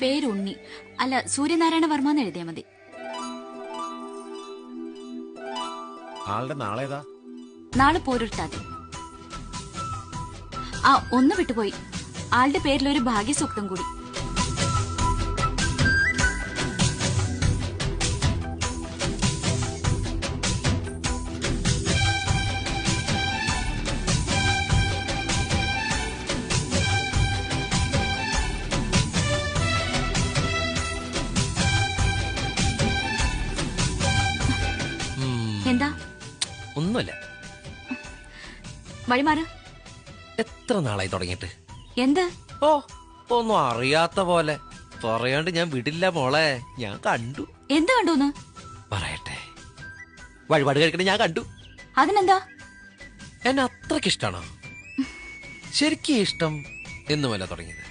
പേര് ഉണ്ണി. അല്ല, സൂര്യനാരായണ വർമ്മ എന്ന് എഴുതിയാ മതി. ആളുടെ നാളേതാ? നാളെ പോരുട്ടാതി. ആ, ഒന്ന് വിട്ടുപോയി. ആളുടെ പേരിലൊരു ഭാഗ്യസൂക്തം കൂടി. എന്താ? ഒന്നുമില്ല. വഴിമാറ്. എത്ര നാളായി തുടങ്ങിയിട്ട്? എന്ത്? ഓ, ഒന്നും അറിയാത്ത പോലെ പറയാണ്ട് ഞാൻ വിടില്ല മോളെ. ഞാൻ കണ്ടു. എന്ത് കണ്ടൂന്ന്? പറയട്ടെ. വഴിപാട് കഴിക്കണ ഞാൻ കണ്ടു. അതിനെന്താ? എന്നെ അത്രക്ക് ഇഷ്ടാണോ? ശരിക്കും ഇഷ്ടം എന്നുമല്ല തുടങ്ങിയത്.